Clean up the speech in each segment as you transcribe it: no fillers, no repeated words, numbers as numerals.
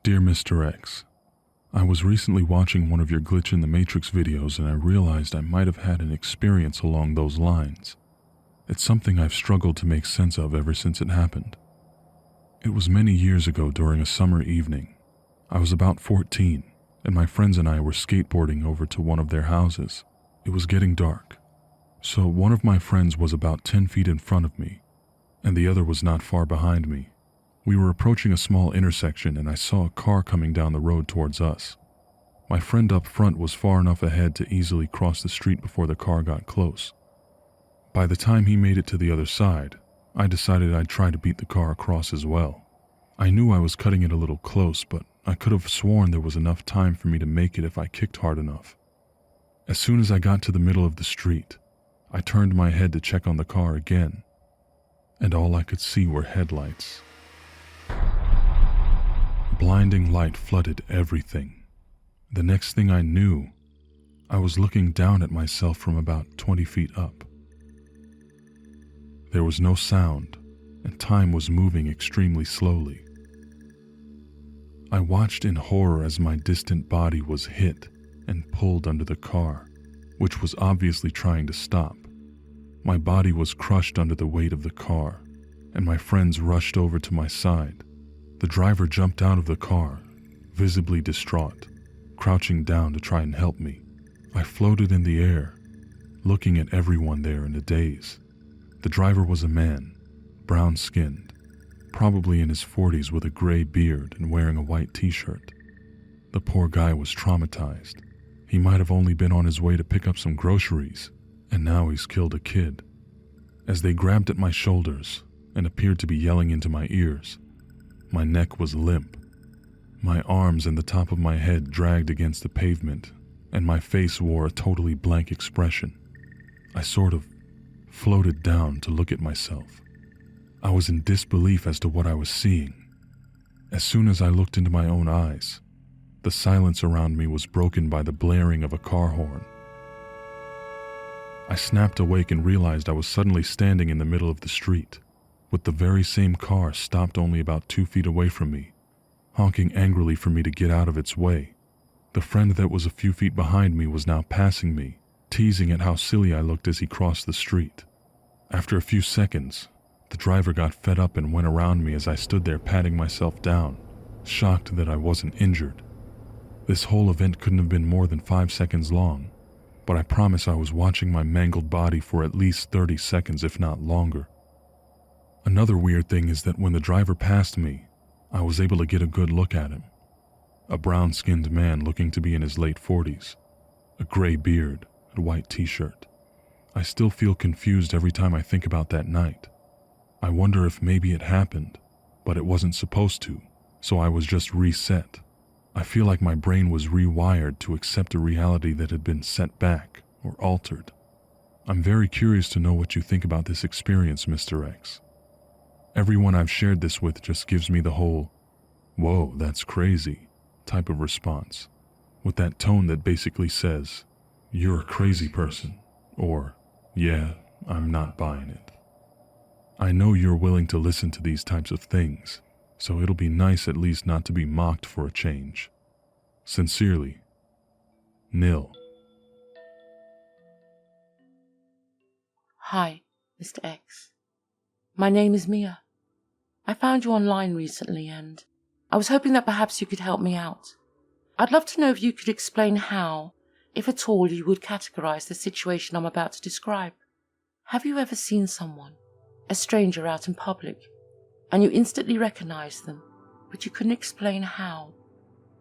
Dear Mr. X, I was recently watching one of your Glitch in the Matrix videos and I realized I might have had an experience along those lines. It's something I've struggled to make sense of ever since it happened. It was many years ago during a summer evening. I was about 14 and my friends and I were skateboarding over to one of their houses. It was getting dark, so one of my friends was about 10 feet in front of me and the other was not far behind me. We were approaching a small intersection and I saw a car coming down the road towards us. My friend up front was far enough ahead to easily cross the street before the car got close. By the time he made it to the other side, I decided I'd try to beat the car across as well. I knew I was cutting it a little close, but I could have sworn there was enough time for me to make it if I kicked hard enough. As soon as I got to the middle of the street, I turned my head to check on the car again, and all I could see were headlights. Blinding light flooded everything. The next thing I knew, I was looking down at myself from about 20 feet up. There was no sound, and time was moving extremely slowly. I watched in horror as my distant body was hit and pulled under the car, which was obviously trying to stop. My body was crushed under the weight of the car, and my friends rushed over to my side. The driver jumped out of the car, visibly distraught, crouching down to try and help me. I floated in the air, looking at everyone there in a daze. The driver was a man, brown-skinned, probably in his 40s with a gray beard and wearing a white t-shirt. The poor guy was traumatized. He might have only been on his way to pick up some groceries, and now he's killed a kid. As they grabbed at my shoulders and appeared to be yelling into my ears, my neck was limp. My arms and the top of my head dragged against the pavement, and my face wore a totally blank expression. I sort of floated down to look at myself. I was in disbelief as to what I was seeing. As soon as I looked into my own eyes, the silence around me was broken by the blaring of a car horn. I snapped awake and realized I was suddenly standing in the middle of the street, with the very same car stopped only about 2 feet away from me, honking angrily for me to get out of its way. The friend that was a few feet behind me was now passing me, teasing at how silly I looked as he crossed the street. After a few seconds, the driver got fed up and went around me as I stood there patting myself down, shocked that I wasn't injured. This whole event couldn't have been more than 5 seconds long, but I promise I was watching my mangled body for at least 30 seconds, if not longer. Another weird thing is that when the driver passed me, I was able to get a good look at him. A brown-skinned man looking to be in his late 40s, a gray beard, and white t-shirt. I still feel confused every time I think about that night. I wonder if maybe it happened, but it wasn't supposed to, so I was just reset. I feel like my brain was rewired to accept a reality that had been set back or altered. I'm very curious to know what you think about this experience, Mr. X. Everyone I've shared this with just gives me the whole, "Whoa, that's crazy," type of response, with that tone that basically says, "You're a crazy person," or, "Yeah, I'm not buying it." I know you're willing to listen to these types of things, so it'll be nice at least not to be mocked for a change. Sincerely, Nil. Hi, Mr. X. My name is Mia. I found you online recently and I was hoping that perhaps you could help me out. I'd love to know if you could explain how, if at all, you would categorize the situation I'm about to describe. Have you ever seen someone, a stranger out in public, and you instantly recognized them, but you couldn't explain how?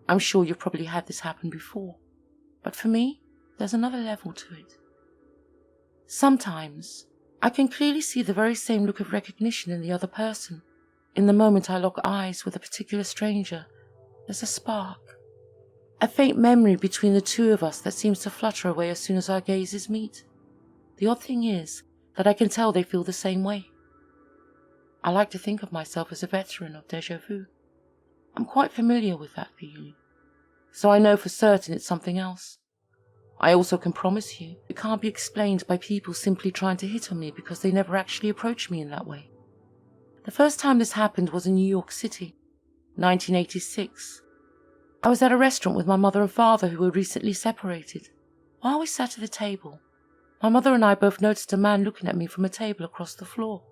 I'm sure you've probably had this happen before, but for me, there's another level to it. Sometimes, I can clearly see the very same look of recognition in the other person. In the moment I lock eyes with a particular stranger, there's a spark. A faint memory between the two of us that seems to flutter away as soon as our gazes meet. The odd thing is that I can tell they feel the same way. I like to think of myself as a veteran of déjà vu. I'm quite familiar with that feeling, so I know for certain it's something else. I also can promise you it can't be explained by people simply trying to hit on me because they never actually approach me in that way. The first time this happened was in New York City, 1986. I was at a restaurant with my mother and father who were recently separated. While we sat at the table, my mother and I both noticed a man looking at me from a table across the floor.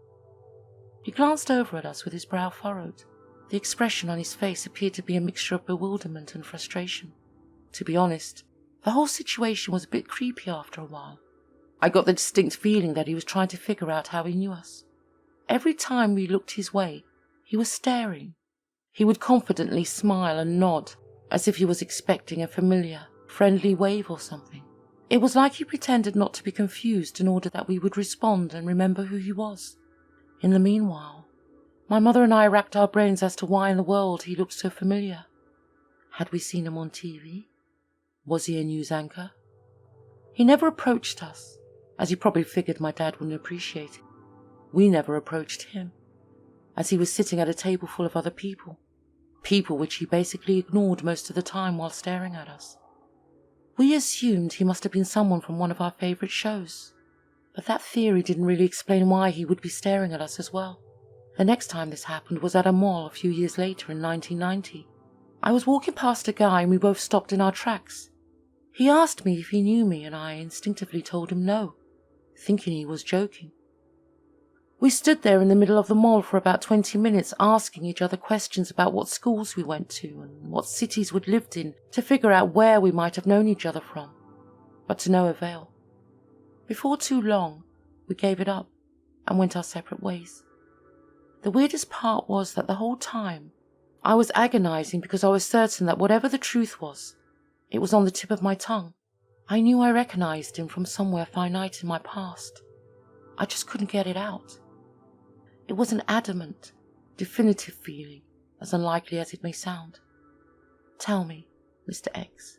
He glanced over at us with his brow furrowed. The expression on his face appeared to be a mixture of bewilderment and frustration. To be honest, the whole situation was a bit creepy after a while. I got the distinct feeling that he was trying to figure out how he knew us. Every time we looked his way, he was staring. He would confidently smile and nod, as if he was expecting a familiar, friendly wave or something. It was like he pretended not to be confused in order that we would respond and remember who he was. In the meanwhile, my mother and I racked our brains as to why in the world he looked so familiar. Had we seen him on TV? Was he a news anchor? He never approached us, as he probably figured my dad wouldn't appreciate it. We never approached him, as he was sitting at a table full of other people which he basically ignored most of the time while staring at us. We assumed he must have been someone from one of our favourite shows, but that theory didn't really explain why he would be staring at us as well. The next time this happened was at a mall a few years later in 1990. I was walking past a guy and we both stopped in our tracks. He asked me if he knew me and I instinctively told him no, thinking he was joking. We stood there in the middle of the mall for about 20 minutes asking each other questions about what schools we went to and what cities we'd lived in to figure out where we might have known each other from, but to no avail. Before too long, we gave it up and went our separate ways. The weirdest part was that the whole time, I was agonizing because I was certain that whatever the truth was, it was on the tip of my tongue. I knew I recognized him from somewhere finite in my past. I just couldn't get it out. It was an adamant, definitive feeling, as unlikely as it may sound. Tell me, Mr. X,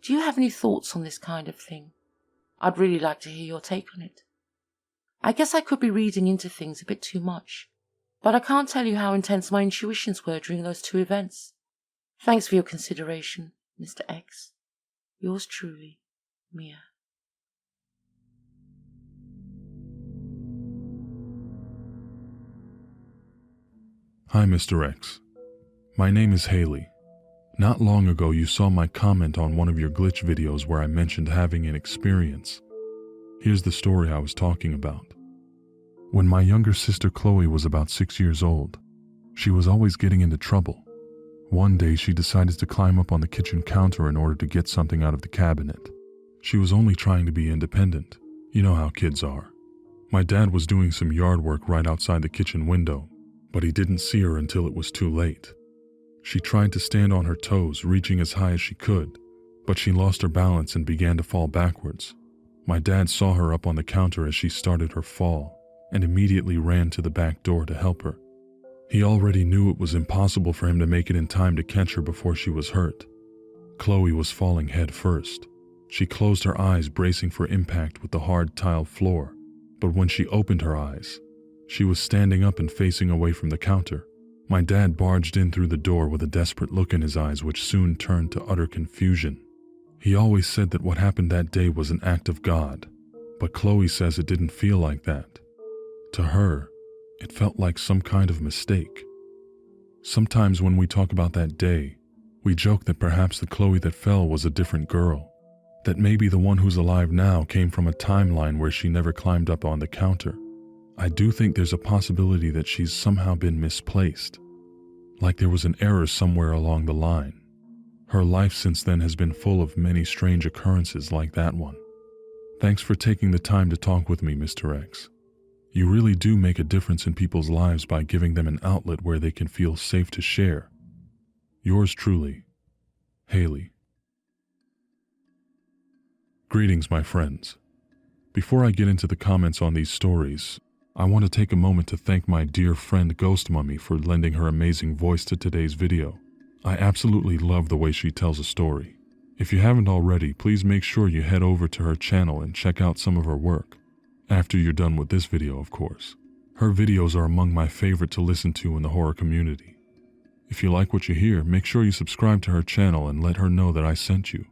do you have any thoughts on this kind of thing? I'd really like to hear your take on it. I guess I could be reading into things a bit too much, but I can't tell you how intense my intuitions were during those two events. Thanks for your consideration, Mr. X. Yours truly, Mia. Hi, Mr. X. My name is Haley. Not long ago, you saw my comment on one of your glitch videos where I mentioned having an experience. Here's the story I was talking about. When my younger sister Chloe was about 6 years old, she was always getting into trouble. One day, she decided to climb up on the kitchen counter in order to get something out of the cabinet. She was only trying to be independent. You know how kids are. My dad was doing some yard work right outside the kitchen window, but he didn't see her until it was too late. She tried to stand on her toes, reaching as high as she could, but she lost her balance and began to fall backwards. My dad saw her up on the counter as she started her fall and immediately ran to the back door to help her. He already knew it was impossible for him to make it in time to catch her before she was hurt. Chloe was falling head first. She closed her eyes, bracing for impact with the hard tile floor, but when she opened her eyes, she was standing up and facing away from the counter. My dad barged in through the door with a desperate look in his eyes, which soon turned to utter confusion. He always said that what happened that day was an act of God, but Chloe says it didn't feel like that. To her, it felt like some kind of mistake. Sometimes when we talk about that day, we joke that perhaps the Chloe that fell was a different girl, that maybe the one who's alive now came from a timeline where she never climbed up on the counter. I do think there's a possibility that she's somehow been misplaced, like there was an error somewhere along the line. Her life since then has been full of many strange occurrences like that one. Thanks for taking the time to talk with me, Mr. X. You really do make a difference in people's lives by giving them an outlet where they can feel safe to share. Yours truly, Haley. Greetings, my friends. Before I get into the comments on these stories, I want to take a moment to thank my dear friend GhostMummy for lending her amazing voice to today's video. I absolutely love the way she tells a story. If you haven't already, please make sure you head over to her channel and check out some of her work. After you're done with this video, of course. Her videos are among my favorite to listen to in the horror community. If you like what you hear, make sure you subscribe to her channel and let her know that I sent you.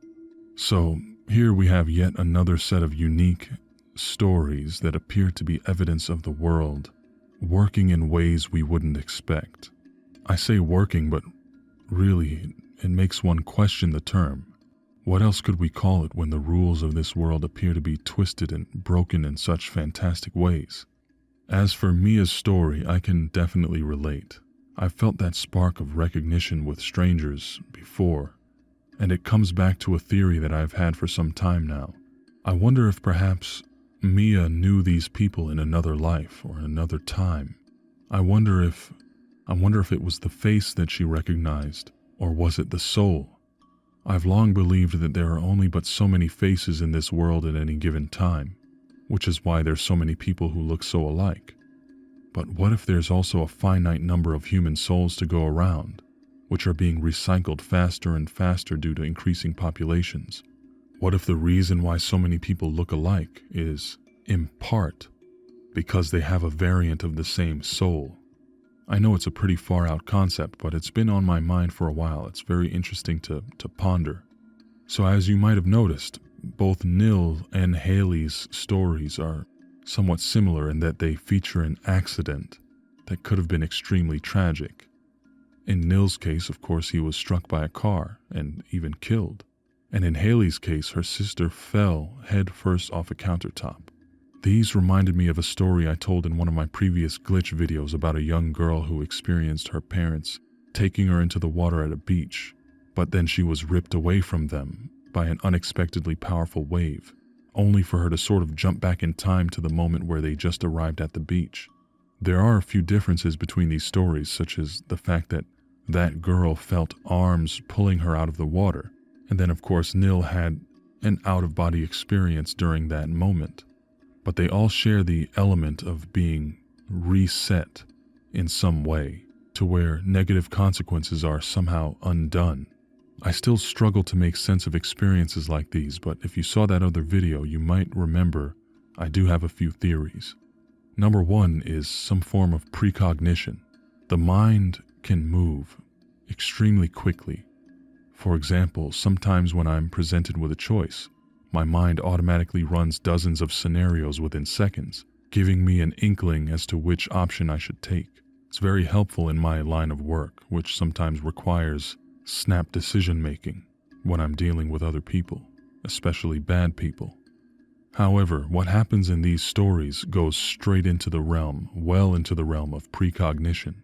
So, here we have yet another set of unique stories that appear to be evidence of the world working in ways we wouldn't expect. I say working, but really, it makes one question the term. What else could we call it when the rules of this world appear to be twisted and broken in such fantastic ways? As for Mia's story, I can definitely relate. I've felt that spark of recognition with strangers before, and it comes back to a theory that I've had for some time now. I wonder if perhaps Mia knew these people in another life or another time. I wonder if it was the face that she recognized, or was it the soul? I've long believed that there are only but so many faces in this world at any given time, which is why there's so many people who look so alike. But what if there's also a finite number of human souls to go around, which are being recycled faster and faster due to increasing populations? What if the reason why so many people look alike is, in part, because they have a variant of the same soul? I know it's a pretty far-out concept, but it's been on my mind for a while. It's very interesting to ponder. So as you might have noticed, both Nil and Haley's stories are somewhat similar in that they feature an accident that could have been extremely tragic. In Nil's case, of course, he was struck by a car and even killed. And in Haley's case, her sister fell head first off a countertop. These reminded me of a story I told in one of my previous glitch videos about a young girl who experienced her parents taking her into the water at a beach, but then she was ripped away from them by an unexpectedly powerful wave, only for her to sort of jump back in time to the moment where they just arrived at the beach. There are a few differences between these stories, such as the fact that that girl felt arms pulling her out of the water, and then of course Nil had an out-of-body experience during that moment. But they all share the element of being reset in some way, to where negative consequences are somehow undone. I still struggle to make sense of experiences like these, but if you saw that other video, you might remember I do have a few theories. Number one is some form of precognition. The mind can move extremely quickly. For example, sometimes when I'm presented with a choice, my mind automatically runs dozens of scenarios within seconds, giving me an inkling as to which option I should take. It's very helpful in my line of work, which sometimes requires snap decision-making when I'm dealing with other people, especially bad people. However, what happens in these stories goes straight into the realm, well into the realm of precognition.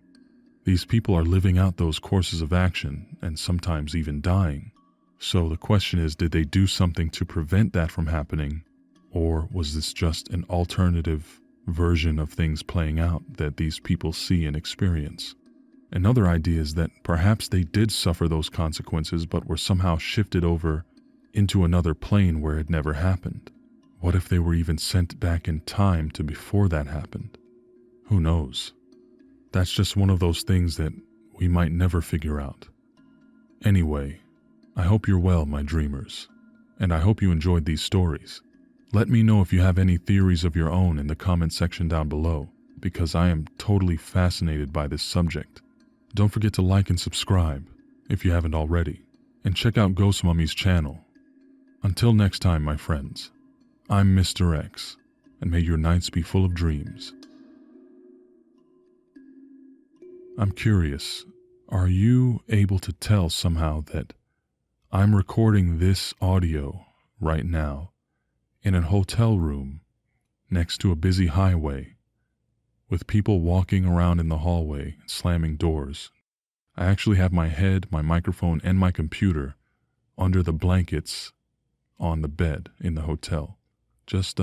These people are living out those courses of action, and sometimes even dying. So the question is, did they do something to prevent that from happening, or was this just an alternative version of things playing out that these people see and experience? Another idea is that perhaps they did suffer those consequences but were somehow shifted over into another plane where it never happened. What if they were even sent back in time to before that happened? Who knows? That's just one of those things that we might never figure out. Anyway, I hope you're well, my dreamers, and I hope you enjoyed these stories. Let me know if you have any theories of your own in the comment section down below, because I am totally fascinated by this subject. Don't forget to like and subscribe if you haven't already, and check out GhostMummy's channel. Until next time, my friends, I'm Mr. X, and may your nights be full of dreams. I'm curious, are you able to tell somehow that I'm recording this audio right now in a hotel room next to a busy highway with people walking around in the hallway and slamming doors? I actually have my head, my microphone, and my computer under the blankets on the bed in the hotel. Just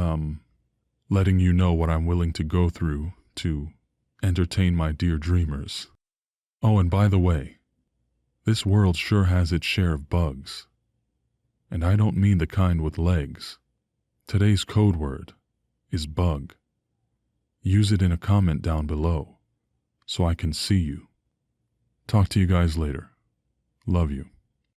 letting you know what I'm willing to go through to entertain my dear dreamers. Oh, and by the way, this world sure has its share of bugs. And I don't mean the kind with legs. Today's code word is bug. Use it in a comment down below so I can see you. Talk to you guys later. Love you.